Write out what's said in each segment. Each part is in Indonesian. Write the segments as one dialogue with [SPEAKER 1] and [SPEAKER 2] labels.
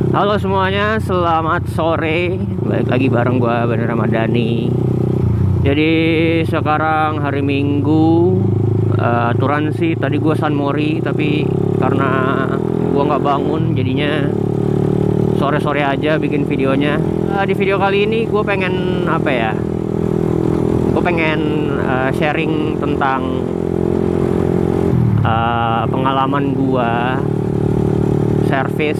[SPEAKER 1] Halo semuanya, selamat sore. Balik lagi bareng gua Bener Ramadhani. Jadi sekarang hari Minggu. Aturan sih tadi gua San Mori, tapi karena gua nggak bangun, jadinya sore-sore aja bikin videonya. Di video kali ini gue pengen apa ya? Gue pengen sharing tentang pengalaman gua servis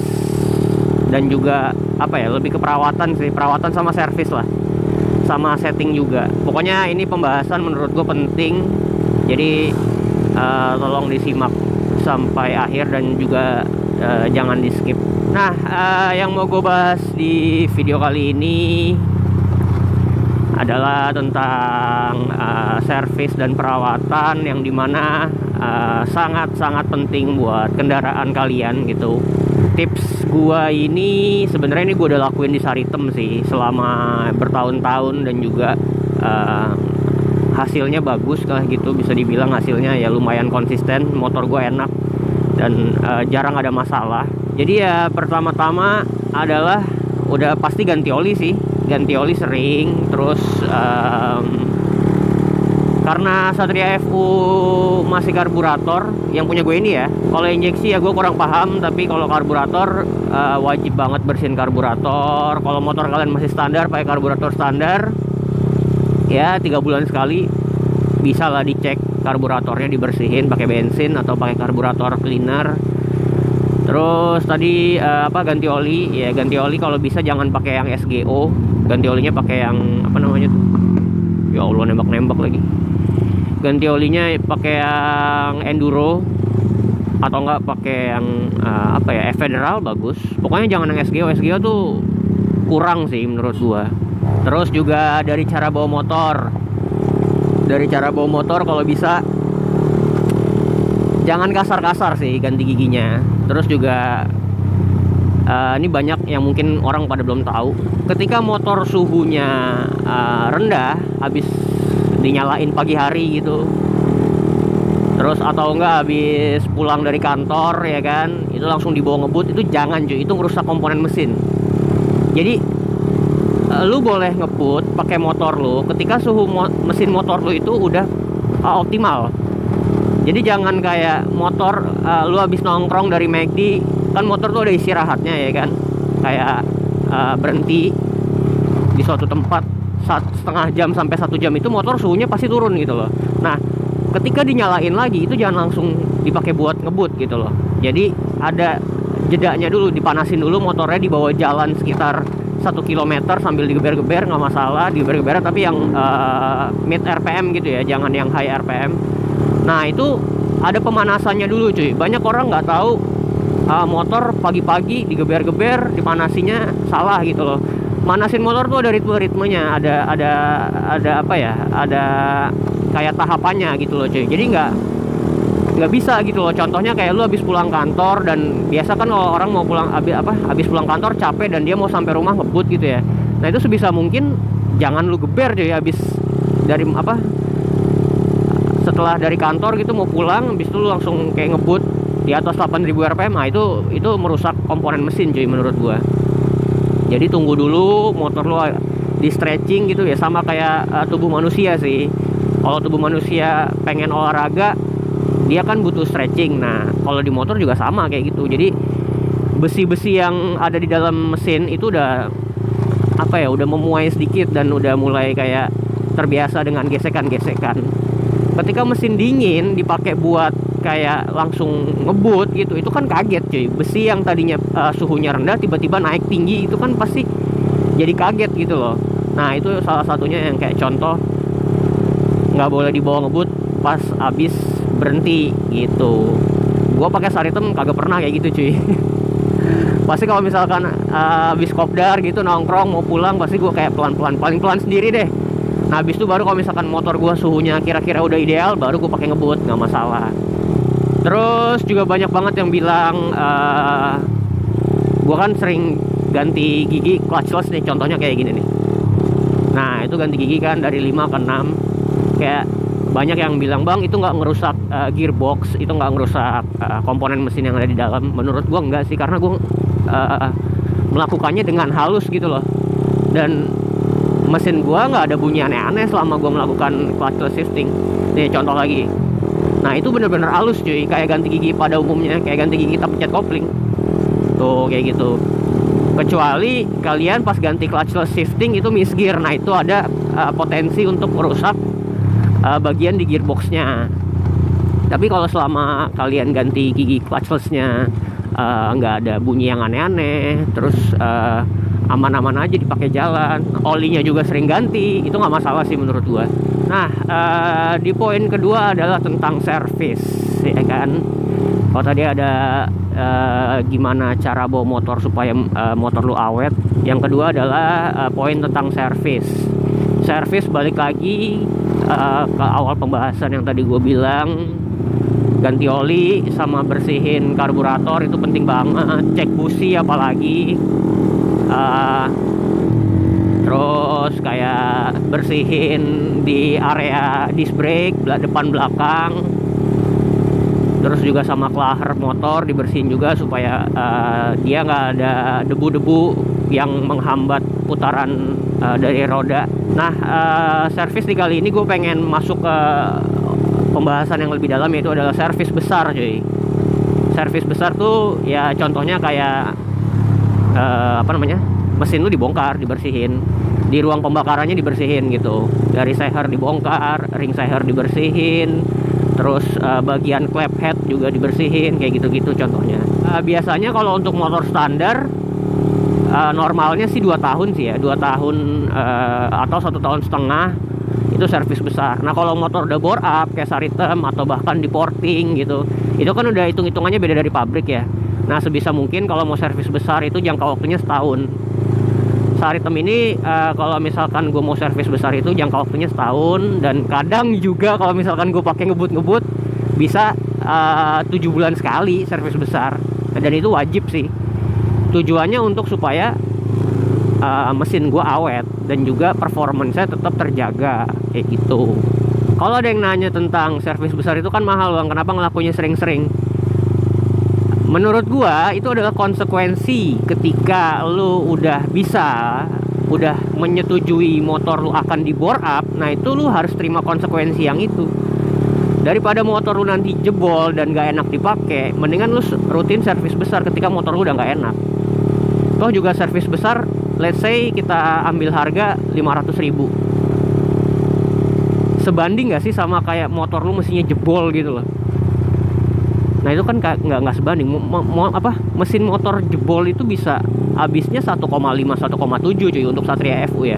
[SPEAKER 1] dan juga apa ya, lebih ke perawatan sih, perawatan sama servis lah, sama setting juga. Pokoknya ini pembahasan menurut gue penting, jadi tolong disimak sampai akhir dan juga jangan di skip. Nah, yang mau gue bahas di video kali ini adalah tentang servis dan perawatan yang dimana sangat-sangat penting buat kendaraan kalian gitu. Tips gua ini sebenarnya ini gua udah lakuin di Saritem sih selama bertahun-tahun, dan juga hasilnya bagus lah gitu, bisa dibilang hasilnya ya lumayan konsisten. Motor gua enak dan jarang ada masalah. Jadi ya pertama-tama adalah udah pasti ganti oli sih, ganti oli sering. Terus karena Satria FU masih karburator yang punya gue ini ya. Kalau injeksi ya gue kurang paham, tapi kalau karburator wajib banget bersihin karburator. Kalau motor kalian masih standar pakai karburator standar, ya 3 bulan sekali bisa lah dicek karburatornya, dibersihin pakai bensin atau pakai karburator cleaner. Terus tadi ganti oli ya, ganti oli kalau bisa jangan pakai yang SGO, ganti olinya pakai yang apa namanya tuh, ya Allah nembak-nembak lagi. Ganti olinya pakai yang enduro atau enggak pakai yang Federal bagus. Pokoknya jangan yang SGO. SGO tuh kurang sih menurut gua. Terus juga dari cara bawa motor. Dari cara bawa motor kalau bisa jangan kasar-kasar sih ganti giginya. Terus juga ini banyak yang mungkin orang pada belum tahu. Ketika motor suhunya rendah, habis dinyalain pagi hari gitu, terus atau enggak habis pulang dari kantor ya kan, itu langsung dibawa ngebut, itu jangan cuy, itu merusak komponen mesin. Jadi lu boleh ngebut pakai motor lu ketika suhu mesin motor lu itu udah optimal. Jadi jangan kayak motor lu habis nongkrong dari McD, kan motor tuh ada istirahatnya ya kan, kayak berhenti di suatu tempat setengah jam sampai 1 jam, itu motor suhunya pasti turun gitu loh. Nah, ketika dinyalain lagi itu jangan langsung dipakai buat ngebut gitu loh. Jadi ada jedanya dulu, dipanasin dulu motornya, dibawa jalan sekitar 1 km sambil digeber-geber, nggak masalah digeber-geber, tapi yang mid RPM gitu ya, jangan yang high RPM. Nah itu ada pemanasannya dulu cuy. Banyak orang nggak tahu motor pagi-pagi digeber-geber, dipanasinya salah gitu loh. Manasin motor tuh ada ritme-ritmenya, ada apa ya, ada kayak tahapannya gitu loh cuy. Jadi nggak bisa gitu loh. Contohnya kayak lu habis pulang kantor, dan biasa kan kalau orang mau pulang habis pulang kantor capek dan dia mau sampai rumah ngebut gitu ya. Nah itu sebisa mungkin jangan lu geber cuy, habis dari setelah dari kantor gitu mau pulang, habis itu lu langsung kayak ngebut di atas 8000 rpm. Nah itu merusak komponen mesin cuy menurut gua. Jadi tunggu dulu motor lu di stretching gitu ya, sama kayak tubuh manusia sih. Kalau tubuh manusia pengen olahraga, dia kan butuh stretching. Nah kalau di motor juga sama kayak gitu. Jadi besi-besi yang ada di dalam mesin itu udah udah memuai sedikit dan udah mulai kayak terbiasa dengan gesekan-gesekan. Ketika mesin dingin dipakai buat kayak langsung ngebut gitu, itu kan kaget cuy. Besi yang tadinya suhunya rendah tiba-tiba naik tinggi, itu kan pasti jadi kaget gitu loh. Nah itu salah satunya yang kayak contoh, nggak boleh dibawa ngebut pas abis berhenti gitu. Gua pakai Saritem kagak pernah kayak gitu cuy. Pasti kalau misalkan abis kopdar gitu nongkrong mau pulang, pasti gua kayak pelan-pelan, paling pelan sendiri deh. Nah habis itu baru kalau misalkan motor gua suhunya kira-kira udah ideal, baru gua pakai ngebut, nggak masalah. Terus juga banyak banget yang bilang gua kan sering ganti gigi clutchless nih, contohnya kayak gini nih. Nah itu ganti gigi kan dari 5 ke 6. Kayak banyak yang bilang, bang itu nggak ngerusak gearbox, itu nggak ngerusak komponen mesin yang ada di dalam. Menurut gua enggak sih, karena gua melakukannya dengan halus gitu loh. Dan mesin gua nggak ada bunyi aneh-aneh selama gua melakukan clutchless shifting. Nih contoh lagi. Nah itu bener-bener halus cuy, kayak ganti gigi pada umumnya, kayak ganti gigi kita pencet kopling. Tuh kayak gitu. Kecuali kalian pas ganti clutchless shifting itu misgear. Nah itu ada potensi untuk merusak bagian di gearboxnya. Tapi kalau selama kalian ganti gigi clutchlessnya nggak ada bunyi yang aneh-aneh, terus aman-aman aja dipakai jalan, olinya juga sering ganti, itu nggak masalah sih menurut gua. Nah di poin kedua adalah tentang servis, ya kan. Kalau tadi ada gimana cara bawa motor supaya motor lu awet, yang kedua adalah poin tentang servis. Servis balik lagi ke awal pembahasan yang tadi gue bilang, ganti oli sama bersihin karburator itu penting banget. Cek busi apalagi, terus kayak bersihin di area disc brake depan belakang, terus juga sama klaher motor dibersihin juga supaya dia nggak ada debu-debu yang menghambat putaran dari roda. Nah servis di kali ini gue pengen masuk ke pembahasan yang lebih dalam, yaitu adalah servis besar cuy. Servis besar tuh ya contohnya kayak mesin lu dibongkar, dibersihin, di ruang pembakarannya dibersihin gitu, dari seher dibongkar, ring seher dibersihin, terus bagian clap head juga dibersihin, kayak gitu-gitu contohnya. Biasanya kalau untuk motor standar normalnya sih 2 tahun sih ya, 2 tahun atau 1,5 tahun itu servis besar. Nah kalau motor udah bore up kayak Saritem atau bahkan di porting gitu, itu kan udah hitung-hitungannya beda dari pabrik ya. Nah sebisa mungkin kalau mau servis besar itu jangka waktunya setahun. Saritem ini kalau misalkan gue mau servis besar itu jangka waktunya setahun, dan kadang juga kalau misalkan gue pakai ngebut-ngebut bisa 7 bulan sekali servis besar. Dan itu wajib sih. Tujuannya untuk supaya mesin gue awet dan juga performance-nya tetap terjaga kayak gitu. Kalau ada yang nanya tentang servis besar itu kan mahal bang, kenapa ngelakuinnya sering-sering? Menurut gua itu adalah konsekuensi ketika lu udah menyetujui motor lu akan di bore up. Nah itu lu harus terima konsekuensi yang itu. Daripada motor lu nanti jebol dan gak enak dipakai, mendingan lu rutin servis besar ketika motor lu udah gak enak. Toh juga servis besar, let's say kita ambil harga 500.000, sebanding gak sih sama kayak motor lu mesinnya jebol gitu loh. Nah itu kan nggak sebanding. Mesin motor jebol itu bisa habisnya 1,5 1,7 cuy untuk Satria FU ya.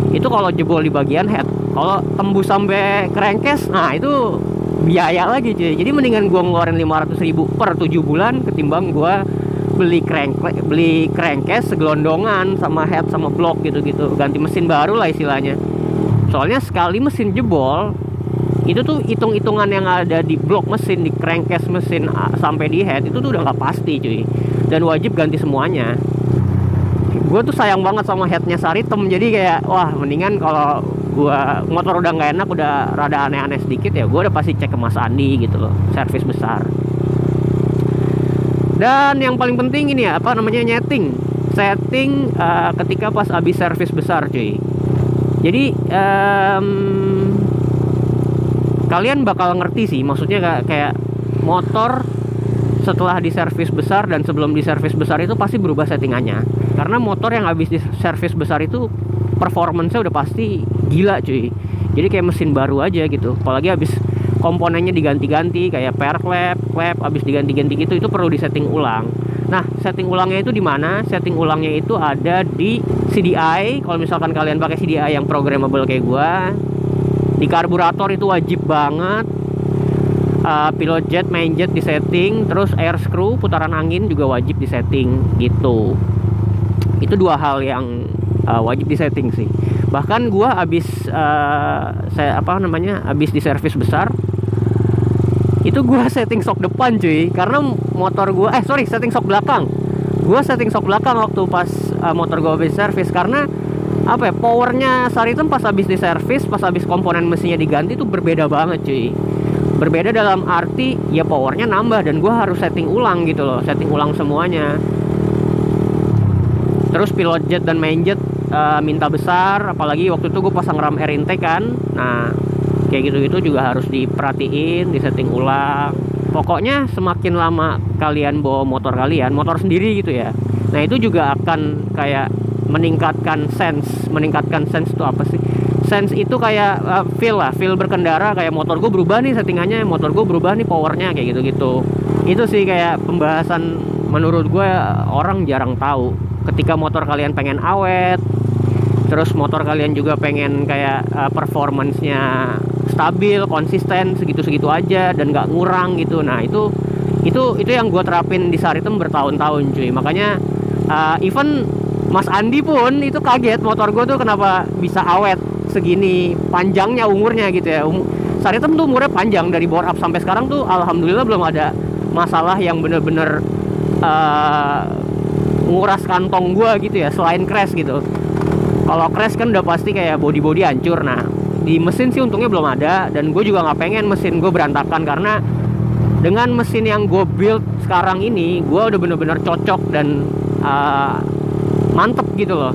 [SPEAKER 1] Itu kalau jebol di bagian head. Kalau tembus sampai crankcase, nah itu biaya lagi cuy. Jadi mendingan gua ngeluarin 500.000 per 7 bulan ketimbang gua beli crankcase segelondongan sama head sama blok gitu-gitu, ganti mesin baru lah istilahnya. Soalnya sekali mesin jebol itu tuh hitung-hitungan yang ada di blok mesin, di crankcase mesin sampai di head itu tuh udah nggak pasti cuy, dan wajib ganti semuanya. Gue tuh sayang banget sama headnya Saritem, jadi kayak wah mendingan kalau gua motor udah nggak enak, udah rada aneh-aneh sedikit ya gue udah pasti cek ke Mas Andi gitu loh, servis besar. Dan yang paling penting ini ya setting ketika pas habis servis besar cuy. Jadi kalian bakal ngerti sih, maksudnya kayak motor setelah di servis besar dan sebelum di servis besar itu pasti berubah settingannya. Karena motor yang habis di servis besar itu performance-nya udah pasti gila cuy. Jadi kayak mesin baru aja gitu. Apalagi habis komponennya diganti-ganti kayak pair clap habis diganti-ganti gitu, itu perlu disetting ulang. Nah, setting ulangnya itu di mana? Setting ulangnya itu ada di CDI. Kalau misalkan kalian pakai CDI yang programmable kayak gua, di karburator itu wajib banget. Pilot jet, main jet disetting, terus air screw putaran angin juga wajib disetting gitu. Itu dua hal yang wajib disetting sih. Bahkan gua habis habis di servis besar itu gua setting shock depan cuy, karena motor gua setting shock belakang. Gua setting shock belakang waktu pas motor gua habis servis, karena powernya Saritem pas habis di servis, pas habis komponen mesinnya diganti itu berbeda banget cuy. Berbeda dalam arti ya powernya nambah, dan gue harus setting ulang gitu loh, setting ulang semuanya. Terus pilot jet dan main jet minta besar, apalagi waktu itu gue pasang ram air intake kan. Nah kayak gitu-gitu juga harus diperhatiin, disetting ulang. Pokoknya semakin lama kalian bawa motor kalian, motor sendiri gitu ya, nah itu juga akan kayak meningkatkan sense itu apa sih? Sense itu kayak feel berkendara, kayak motor gue berubah nih settingannya, motor gue berubah nih powernya, kayak gitu-gitu. Itu sih kayak pembahasan menurut gue orang jarang tahu. Ketika motor kalian pengen awet, terus motor kalian juga pengen kayak performance-nya stabil, konsisten, segitu-segitu aja dan nggak ngurang gitu. Nah itu yang gue terapin di Saritem bertahun-tahun cuy. Makanya even Mas Andi pun itu kaget motor gue tuh kenapa bisa awet segini panjangnya umurnya gitu ya. Saritem tuh umurnya panjang, dari bore up sampai sekarang tuh alhamdulillah belum ada masalah yang bener-bener nguras kantong gua gitu ya, selain crash gitu. Kalau crash kan udah pasti kayak body hancur. Nah di mesin sih untungnya belum ada, dan gue juga nggak pengen mesin gue berantakan, karena dengan mesin yang gue build sekarang ini gue udah bener-bener cocok dan mantep gitu loh.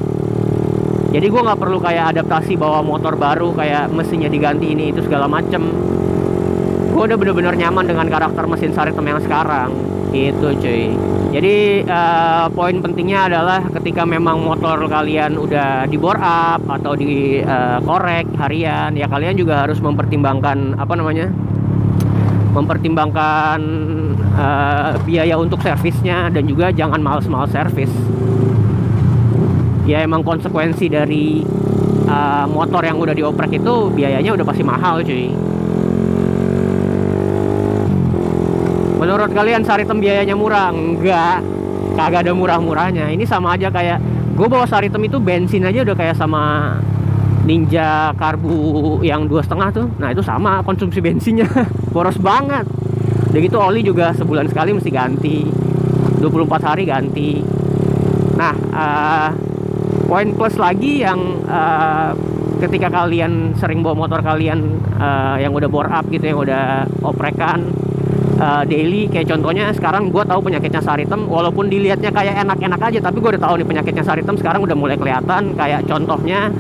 [SPEAKER 1] Jadi gue nggak perlu kayak adaptasi bawa motor baru, kayak mesinnya diganti ini itu segala macem. Gue udah bener-bener nyaman dengan karakter mesin Saritem yang sekarang gitu cuy. Jadi poin pentingnya adalah ketika memang motor kalian udah di bore up atau di korek harian, ya kalian juga harus mempertimbangkan biaya untuk servisnya, dan juga jangan males-males servis. Ya emang konsekuensi dari motor yang udah dioprek itu biayanya udah pasti mahal cuy. Menurut kalian Saritem biayanya murah? Enggak, kagak ada murah-murahnya. Ini sama aja kayak gue bawa Saritem itu bensin aja udah kayak sama Ninja Karbu yang 2,5 tuh. Nah itu sama konsumsi bensinnya boros banget. Udah gitu oli juga sebulan sekali mesti ganti, 24 hari ganti. Nah poin plus lagi yang ketika kalian sering bawa motor kalian yang udah bore up gitu, yang udah oprekan daily, kayak contohnya sekarang gue tahu penyakitnya Saritem, walaupun dilihatnya kayak enak-enak aja, tapi gue udah tahu nih penyakitnya Saritem sekarang udah mulai kelihatan. Kayak contohnya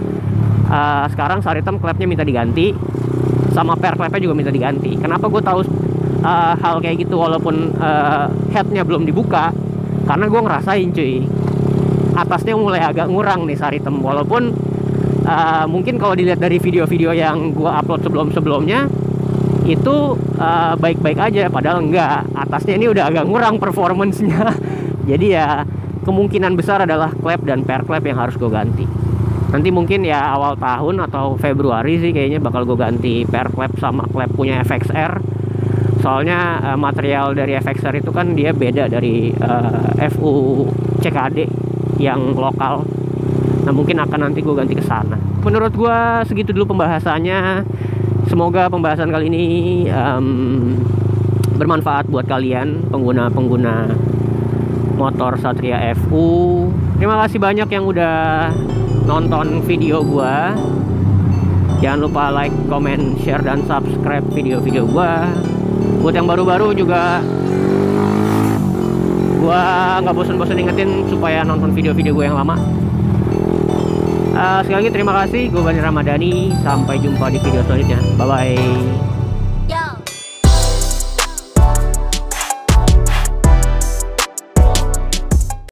[SPEAKER 1] sekarang Saritem klepnya minta diganti, sama per klepnya juga minta diganti. Kenapa gue tahu hal kayak gitu walaupun headnya belum dibuka? Karena gue ngerasain cuy, atasnya mulai agak ngurang nih Saritem. Walaupun mungkin kalau dilihat dari video-video yang gue upload sebelum-sebelumnya itu baik-baik aja, padahal enggak, atasnya ini udah agak ngurang performance-nya. Jadi ya kemungkinan besar adalah klep dan per klep yang harus gue ganti. Nanti mungkin ya awal tahun atau Februari sih kayaknya bakal gue ganti per klep sama klep punya FXR. Soalnya material dari FXR itu kan dia beda dari FU CKD yang lokal. Nah mungkin akan nanti gue ganti ke sana. Menurut gue segitu dulu pembahasannya. Semoga pembahasan kali ini bermanfaat buat kalian pengguna-pengguna motor Satria FU. Terima kasih banyak yang udah nonton video gua. Jangan lupa like, comment, share, dan subscribe video-video gua. Buat yang baru-baru juga, gua nggak bosan-bosan ingetin supaya nonton video-video gua yang lama. Sekali lagi terima kasih, gue Bani Ramadhani. Sampai jumpa di video selanjutnya. Bye-bye.